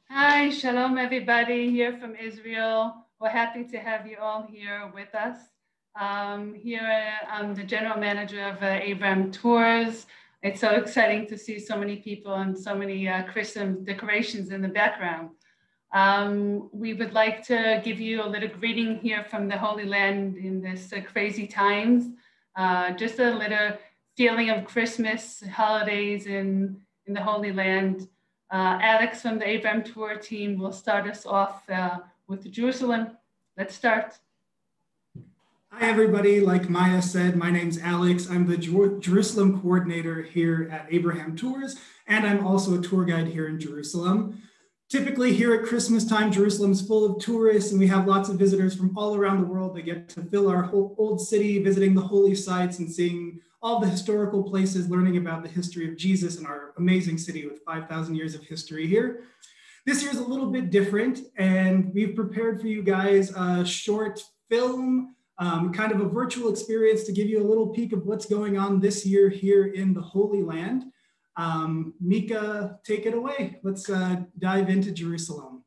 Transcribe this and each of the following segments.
Hi, shalom, everybody here from Israel. We're happy to have you all here with us. I'm the general manager of Abraham Tours. It's so exciting to see so many people and so many Christmas decorations in the background. We would like to give you a little greeting here from the Holy Land in this crazy times. Just a little feeling of Christmas, holidays in the Holy Land. Alex from the Abraham Tour team will start us off with Jerusalem. Let's start. Hi, everybody. Like Maya said, my name's Alex. I'm the Jerusalem coordinator here at Abraham Tours, and I'm also a tour guide here in Jerusalem. Typically here at Christmas time, Jerusalem's full of tourists, and we have lots of visitors from all around the world that get to fill our whole old city, visiting the holy sites and seeing all the historical places, learning about the history of Jesus in our amazing city with 5,000 years of history here. This year's a little bit different, and we've prepared for you guys a short film, kind of a virtual experience to give you a little peek of what's going on this year here in the Holy Land. Mika, take it away. Let's dive into Jerusalem.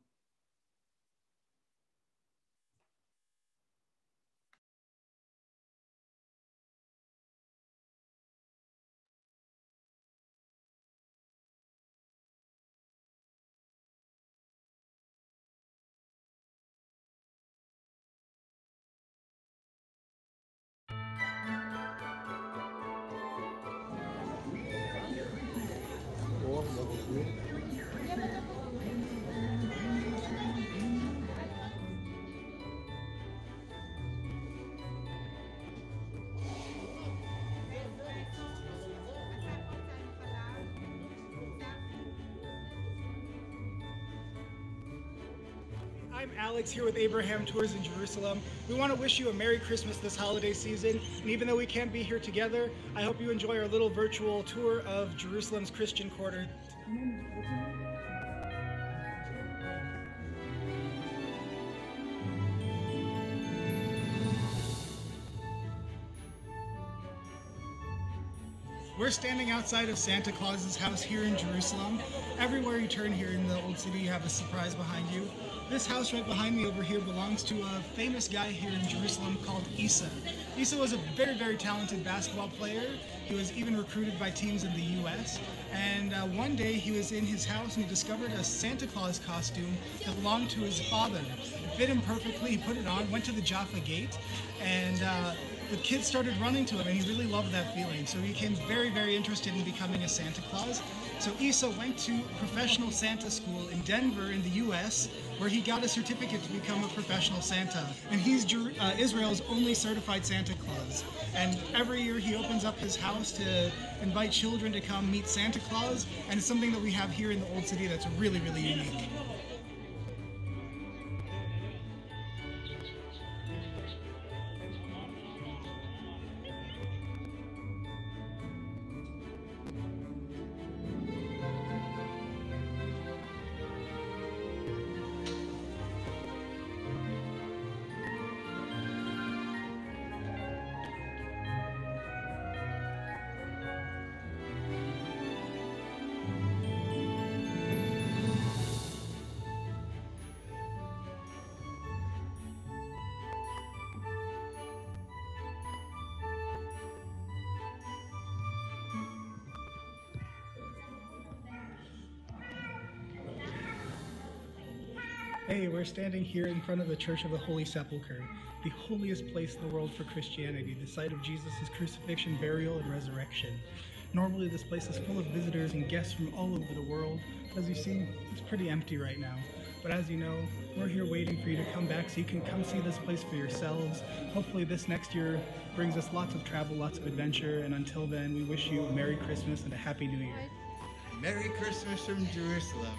I'm Alex here with Abraham Tours in Jerusalem. We want to wish you a Merry Christmas this holiday season, and even though we can't be here together, I hope you enjoy our little virtual tour of Jerusalem's Christian Quarter. We're standing outside of Santa Claus's house here in Jerusalem. Everywhere you turn here in the old city, you have a surprise behind you. This house right behind me over here belongs to a famous guy here in Jerusalem called Isa. Isa was a very, very talented basketball player. He was even recruited by teams in the US. And one day he was in his house and he discovered a Santa Claus costume that belonged to his father. It fit him perfectly, he put it on, went to the Jaffa Gate, and the kids started running to him, and he really loved that feeling. So he became very, very interested in becoming a Santa Claus. So Isa went to professional Santa school in Denver in the US, where he got a certificate to become a professional Santa. And he's Israel's only certified Santa Claus. And every year he opens up his house to invite children to come meet Santa Claus, and it's something that we have here in the Old City that's really, really unique. Hey, we're standing here in front of the Church of the Holy Sepulchre, the holiest place in the world for Christianity, the site of Jesus' crucifixion, burial, and resurrection. Normally this place is full of visitors and guests from all over the world. As you see, it's pretty empty right now. But as you know, we're here waiting for you to come back so you can come see this place for yourselves. Hopefully this next year brings us lots of travel, lots of adventure, and until then, we wish you a Merry Christmas and a Happy New Year. Merry Christmas from Jerusalem.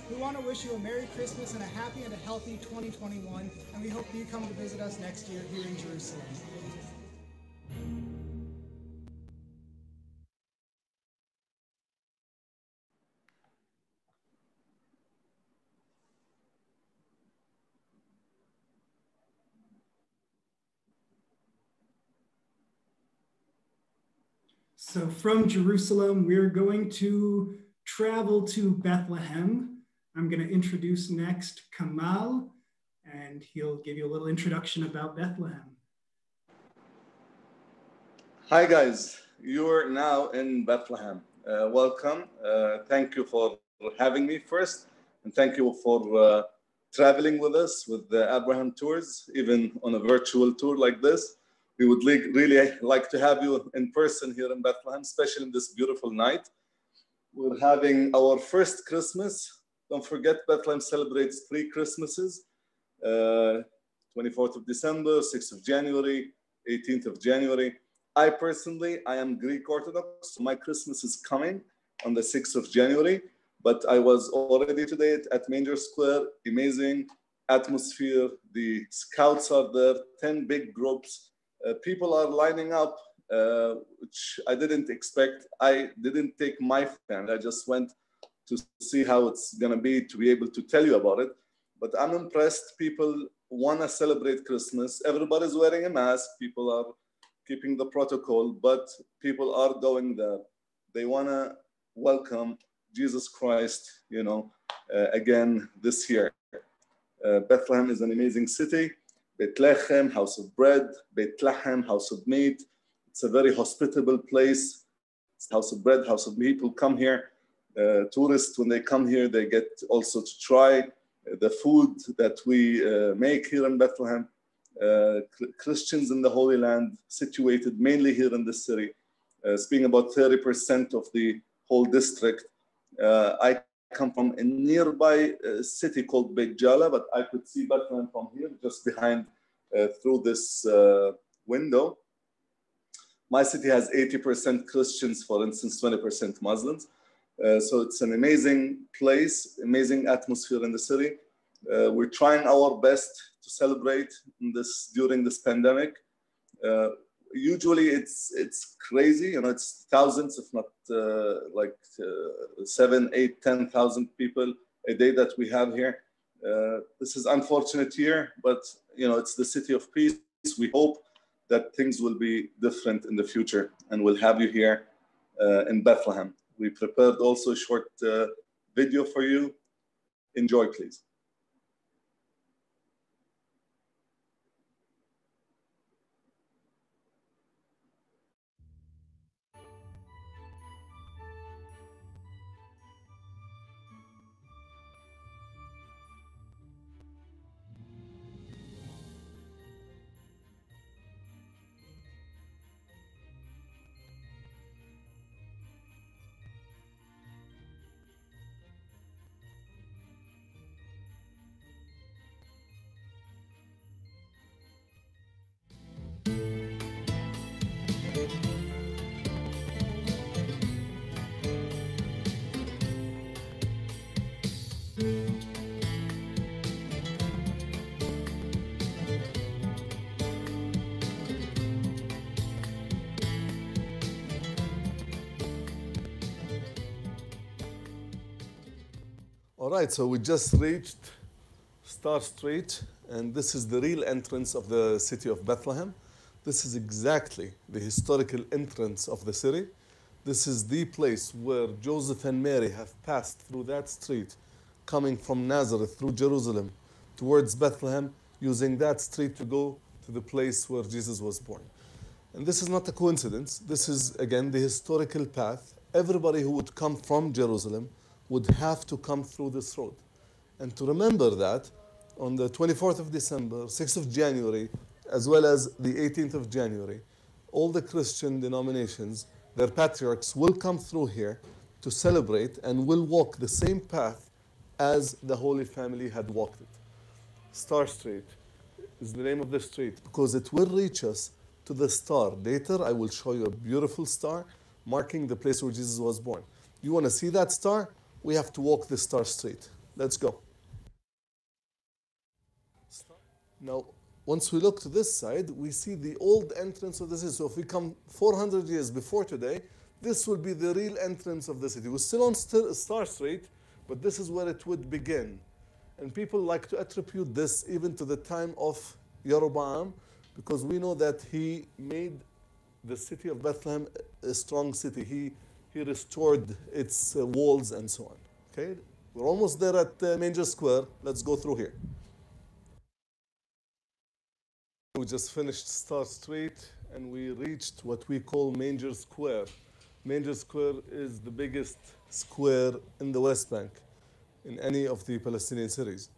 Who want to wish you a Merry Christmas and a happy and a healthy 2021, and we hope that you come to visit us next year here in Jerusalem. So from Jerusalem, we're going to travel to Bethlehem. I'm going to introduce next Kamal, and he'll give you a little introduction about Bethlehem. Hi guys, you're now in Bethlehem. Welcome. Thank you for having me first, and thank you for traveling with us with the Abraham Tours, even on a virtual tour like this. We would really like to have you in person here in Bethlehem, especially in this beautiful night. We're having our first Christmas. Don't forget, Bethlehem celebrates 3 Christmases, 24th of December, 6th of January, 18th of January. I am Greek Orthodox, so my Christmas is coming on the 6th of January, but I was already today at Manger Square, amazing atmosphere. The scouts are there, 10 big groups. People are lining up, which I didn't expect. I didn't take my family. I just went to see how it's going to be able to tell you about it. But I'm impressed. People want to celebrate Christmas. Everybody's wearing a mask. People are keeping the protocol, but people are going there. They want to welcome Jesus Christ, again this year. Bethlehem is an amazing city. Bethlehem, house of bread. Bethlehem, house of meat. It's a very hospitable place. It's house of bread, house of meat. People come here. Tourists, when they come here, they get also to try the food that we make here in Bethlehem. Christians in the Holy Land, situated mainly here in the city, speaking about 30% of the whole district. I come from a nearby city called Beit Jala, but I could see Bethlehem from here, just behind, through this window. My city has 80% Christians, for instance, 20% Muslims. So it's an amazing place, amazing atmosphere in the city. We're trying our best to celebrate during this pandemic. Usually it's crazy, it's thousands, if not 7, 8, 10,000 people a day that we have here. This is unfortunate here, but it's the city of peace. We hope that things will be different in the future, and we'll have you here in Bethlehem. We prepared also a short video for you. Enjoy, please. All right, so we just reached Star Street, and this is the real entrance of the city of Bethlehem. This is exactly the historical entrance of the city. This is the place where Joseph and Mary have passed through that street, coming from Nazareth through Jerusalem towards Bethlehem, using that street to go to the place where Jesus was born. And this is not a coincidence. This is, again, the historical path. Everybody who would come from Jerusalem would have to come through this road. And to remember that, on the 24th of December, 6th of January, as well as the 18th of January, all the Christian denominations, their patriarchs will come through here to celebrate and will walk the same path as the Holy Family had walked it. Star Street is the name of the street because it will reach us to the star. Later, I will show you a beautiful star marking the place where Jesus was born. You want to see that star? We have to walk the Star Street. Let's go. Now, once we look to this side, we see the old entrance of the city. So if we come 400 years before today, this will be the real entrance of the city. We're still on Star Street, but this is where it would begin. And people like to attribute this even to the time of Jeroboam, because we know that he made the city of Bethlehem a strong city. He restored its walls and so on. Okay, we're almost there at Manger Square. Let's go through here. We just finished Star Street and we reached what we call Manger Square. Manger Square is the biggest square in the West Bank in any of the Palestinian cities.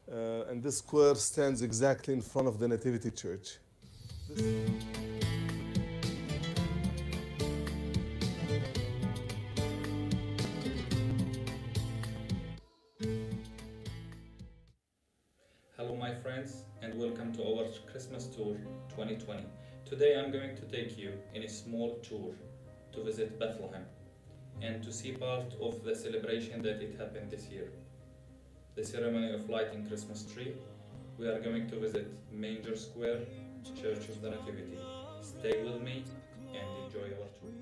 And this square stands exactly in front of the Nativity Church. Hello my friends and welcome to our Christmas tour 2020. Today I'm going to take you in a small tour to visit Bethlehem and to see part of the celebration that it happened this year. The ceremony of lighting Christmas tree. We are going to visit Manger Square, Church of the Nativity. Stay with me and enjoy our tour.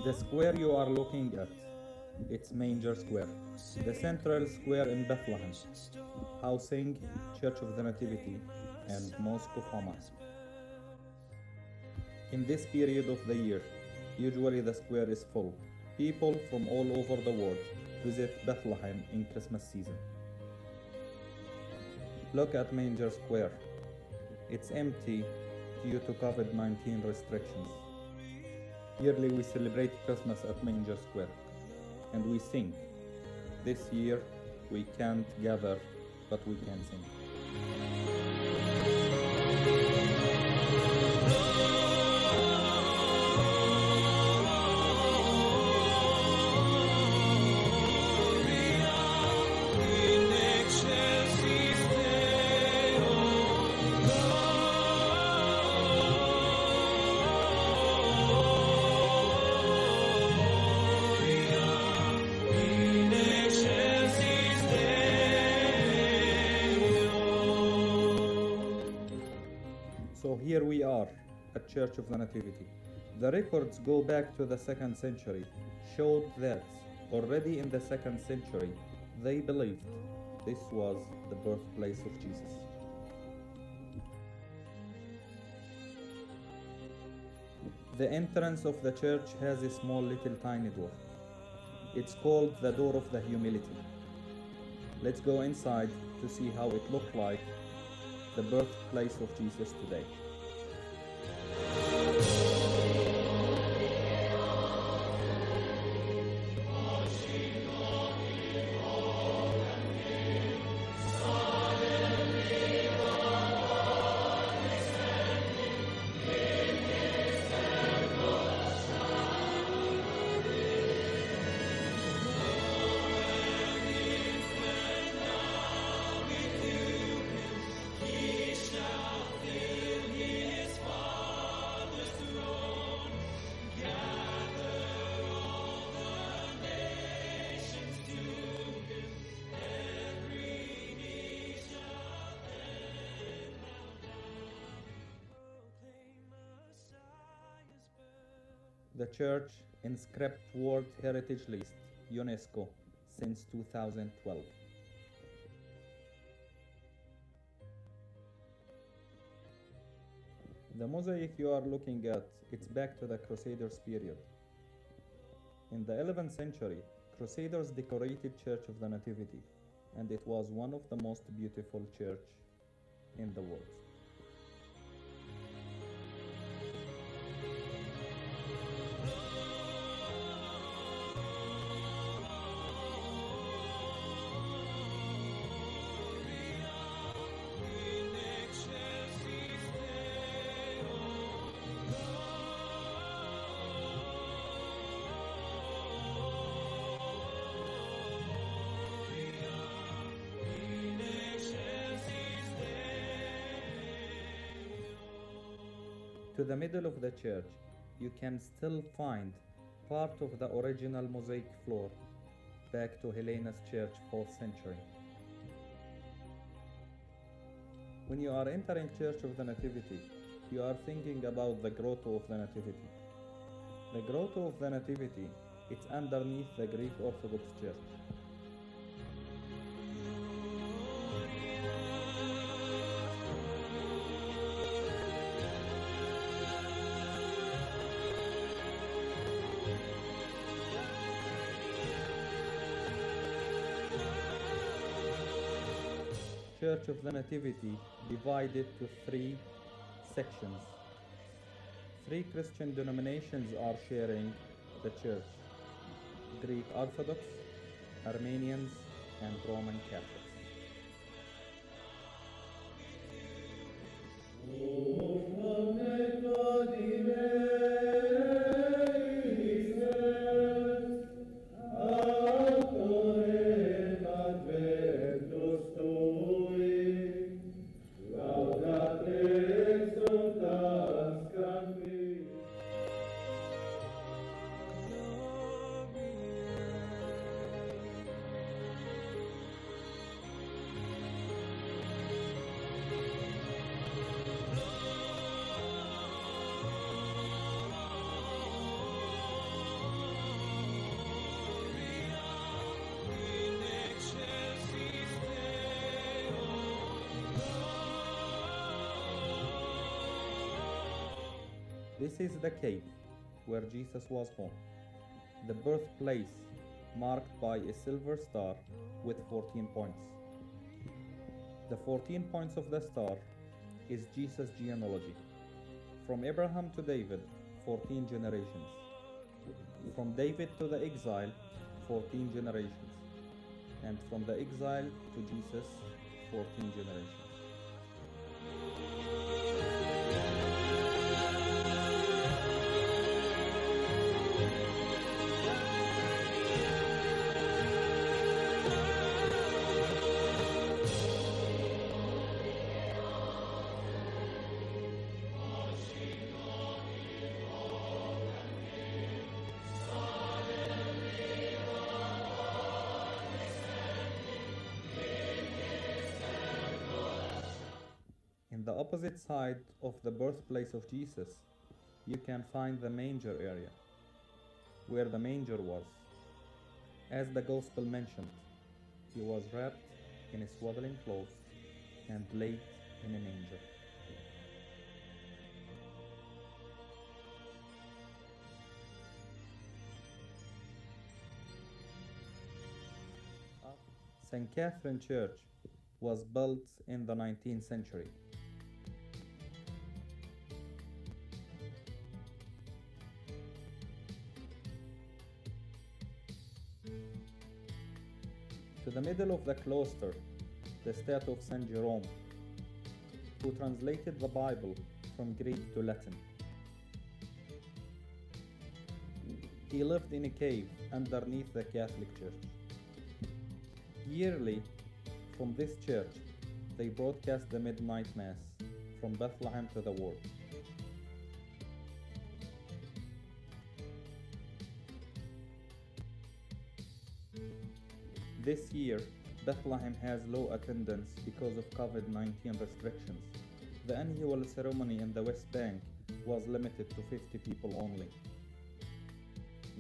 The square you are looking at, it's Manger Square, the central square in Bethlehem, housing Church of the Nativity and Mosque of Omar. In this period of the year, usually the square is full. People from all over the world visit Bethlehem in Christmas season. Look at Manger Square. It's empty due to COVID-19 restrictions. Yearly we celebrate Christmas at Manger Square and we sing. This year we can't gather, but we can sing. So here we are at Church of the Nativity. The records go back to the 2nd century, showed that already in the 2nd century they believed this was the birthplace of Jesus. The entrance of the church has a small little tiny door. It's called the Door of the Humility. Let's go inside to see how it looked like, the birthplace of Jesus today. The church inscribed World Heritage List, UNESCO, since 2012. The mosaic you are looking at, it's back to the Crusaders period. In the 11th century, Crusaders decorated Church of the Nativity, and it was one of the most beautiful church in the world. To the middle of the church, you can still find part of the original mosaic floor back to Helena's church 4th century. When you are entering Church of the Nativity, you are thinking about the Grotto of the Nativity. The Grotto of the Nativity, it's underneath the Greek Orthodox Church. Church of the Nativity divided to 3 sections. 3 Christian denominations are sharing the church: Greek Orthodox, Armenians, and Roman Catholics. This is the cave where Jesus was born, the birthplace marked by a silver star with 14 points. The 14 points of the star is Jesus' genealogy. From Abraham to David, 14 generations. From David to the exile, 14 generations. And from the exile to Jesus, 14 generations. In the opposite side of the birthplace of Jesus, you can find the manger area, where the manger was. As the Gospel mentioned, he was wrapped in a swaddling clothes and laid in a manger. St. Catherine Church was built in the 19th century. To the middle of the cloister, the statue of Saint Jerome, who translated the Bible from Greek to Latin. He lived in a cave underneath the Catholic Church. Yearly, from this church, they broadcast the midnight mass from Bethlehem to the world. This year, Bethlehem has low attendance because of COVID-19 restrictions. The annual ceremony in the West Bank was limited to 50 people only.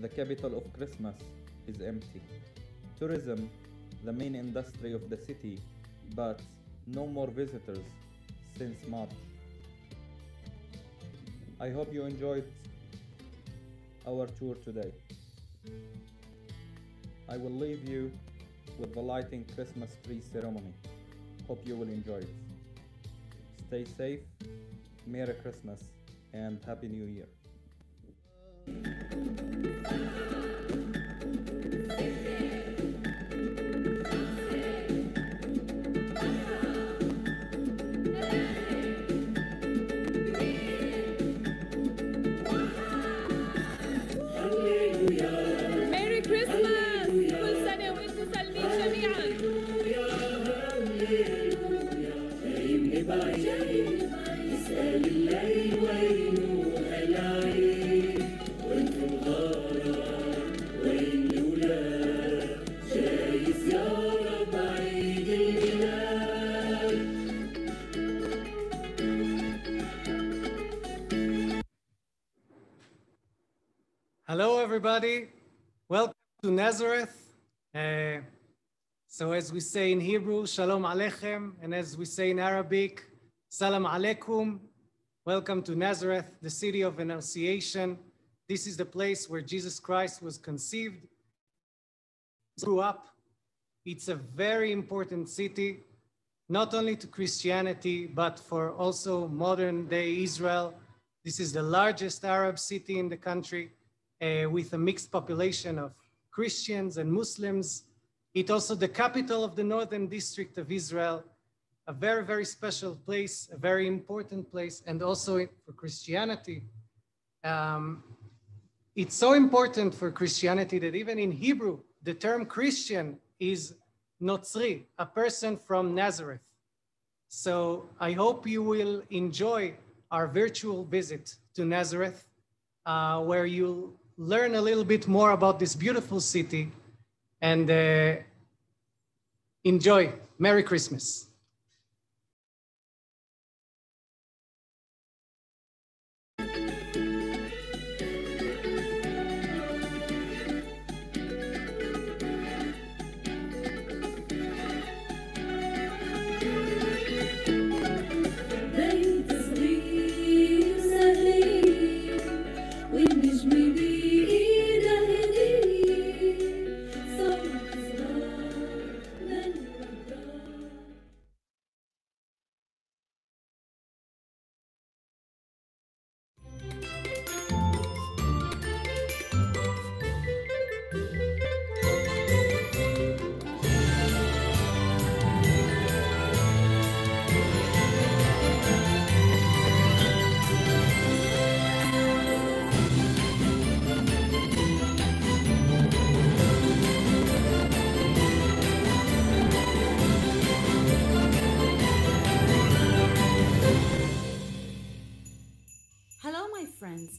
The capital of Christmas is empty. Tourism, the main industry of the city, but no more visitors since March. I hope you enjoyed our tour today. I will leave you with the lighting Christmas tree ceremony. Hope you will enjoy it. Stay safe, Merry Christmas, and Happy New Year. Merry Christmas! كل سنة وانتم سالمين جميعا. جاي من بعيد يسأل الليل وينه هلا everybody. Welcome to Nazareth. So as we say in Hebrew, Shalom Aleichem, and as we say in Arabic, Salam Alaikum. Welcome to Nazareth, the city of Annunciation. This is the place where Jesus Christ was conceived, grew up. It's a very important city, not only to Christianity, but for also modern day Israel. This is the largest Arab city in the country with a mixed population of Christians and Muslims. It's also the capital of the Northern District of Israel, a very, very special place, a very important place, and also for Christianity. It's so important for Christianity that even in Hebrew, the term Christian is Notzri, a person from Nazareth. So I hope you will enjoy our virtual visit to Nazareth, where you'll learn a little bit more about this beautiful city and enjoy. Merry Christmas.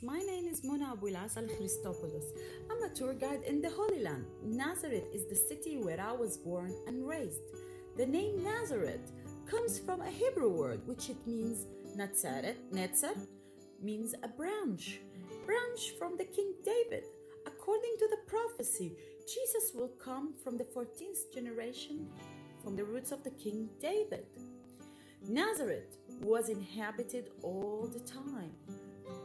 My name is Mona Abulas Al-Christopoulos. I'm a tour guide in the Holy Land. Nazareth is the city where I was born and raised. The name Nazareth comes from a Hebrew word, which it means Netzer means a branch from the King David. According to the prophecy, Jesus will come from the 14th generation from the roots of the King David. Nazareth was inhabited all the time.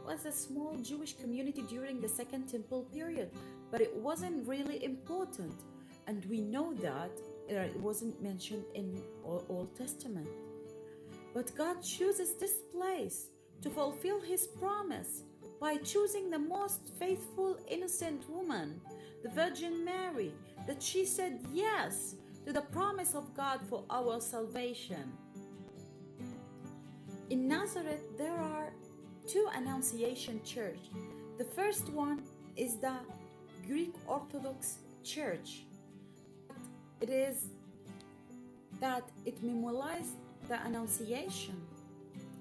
Was a small Jewish community during the Second Temple period, but it wasn't really important, and we know that it wasn't mentioned in Old Testament. But God chooses this place to fulfill his promise by choosing the most faithful, innocent woman, the Virgin Mary, that she said yes to the promise of God for our salvation. In Nazareth, there are two Annunciation Church. The first one is the Greek Orthodox Church. It is that it memorialized the Annunciation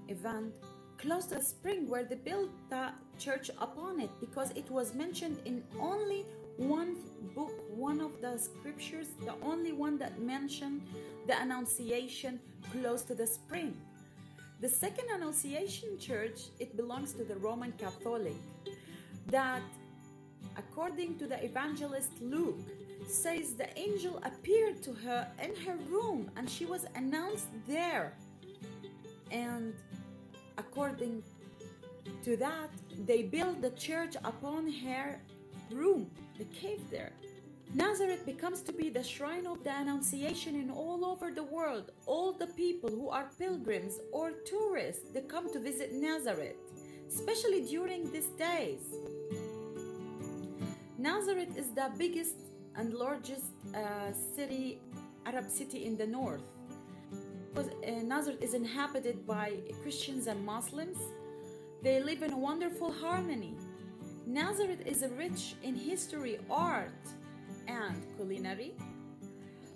event close to the spring where they built the church upon it, because it was mentioned in only one book, one of the scriptures, the only one that mentioned the Annunciation close to the spring. The second Annunciation Church, it belongs to the Roman Catholic, that according to the evangelist Luke, says the angel appeared to her in her room and she was announced there. And according to that, they built the church upon her room, the cave there. Nazareth becomes to be the shrine of the Annunciation in all over the world. All the people who are pilgrims or tourists, they come to visit Nazareth, especially during these days. Nazareth is the biggest and largest Arab city in the north. Nazareth is inhabited by Christians and Muslims. They live in a wonderful harmony. Nazareth is rich in history, art, and culinary,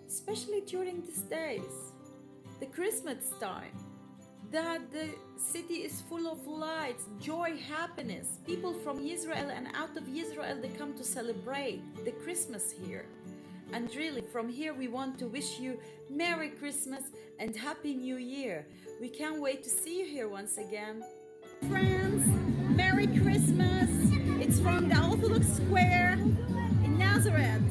especially during these days, the Christmas time, that the city is full of lights, joy, happiness. People from Israel and out of Israel, they come to celebrate the Christmas here. And really, from here, we want to wish you Merry Christmas and Happy New Year. We can't wait to see you here once again. Friends, Merry Christmas. It's from the Orthodox Square in Nazareth.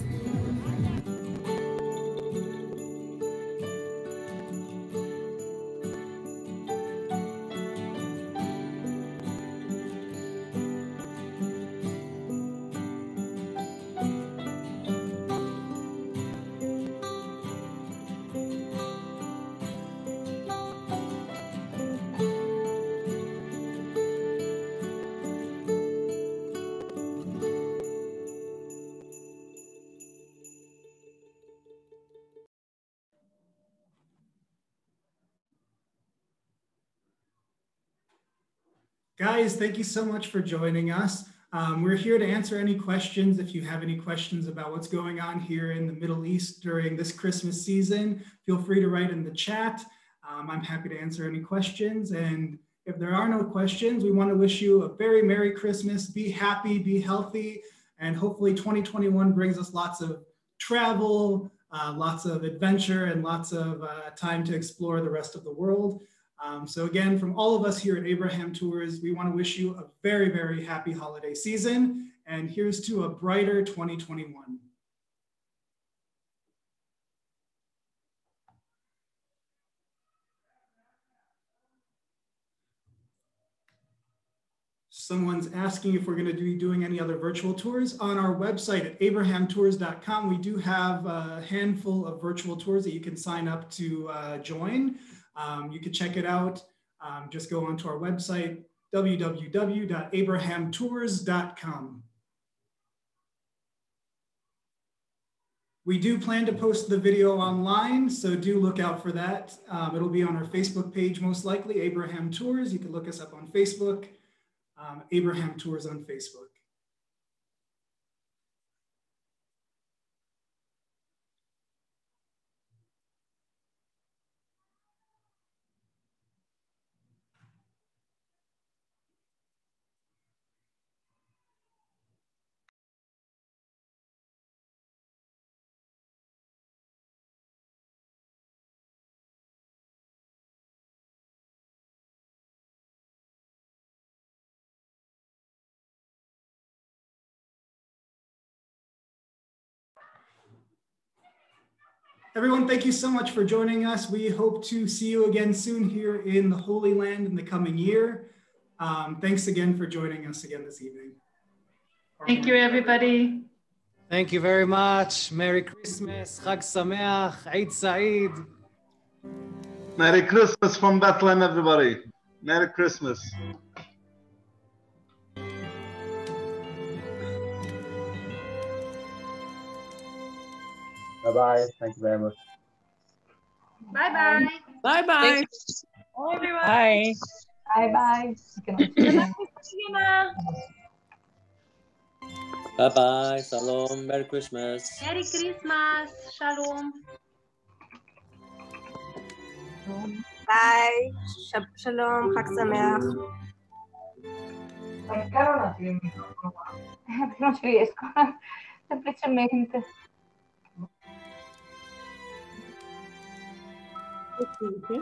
Guys, thank you so much for joining us. We're here to answer any questions. If you have any questions about what's going on here in the Middle East during this Christmas season, feel free to write in the chat. I'm happy to answer any questions. And if there are no questions, we want to wish you a very Merry Christmas. Be happy, be healthy, and hopefully 2021 brings us lots of travel, lots of adventure, and lots of time to explore the rest of the world. So again, from all of us here at Abraham Tours, we want to wish you a very, very happy holiday season. And here's to a brighter 2021. Someone's asking if we're going to be doing any other virtual tours. On our website at abrahamtours.com, we do have a handful of virtual tours that you can sign up to join. You can check it out. Just go onto our website, www.abrahamtours.com. We do plan to post the video online, so do look out for that. It'll be on our Facebook page, most likely, Abraham Tours. You can look us up on Facebook, Abraham Tours on Facebook. Everyone, thank you so much for joining us. We hope to see you again soon here in the Holy Land in the coming year. Thanks again for joining us again this evening. Thank you, everybody. Thank you very much. Merry Christmas, Chag Sameach, Eid Said. Merry Christmas from Bethlehem, everybody. Merry Christmas. Bye-bye. Thank you very much. Bye-bye. Bye-bye. Everyone. Bye. Bye-bye. Bye-bye. Shalom. Merry Christmas. Merry Christmas. Shalom. Bye. Shalom. Chag Sameach. Non ci riesco. Semplicemente. Okay.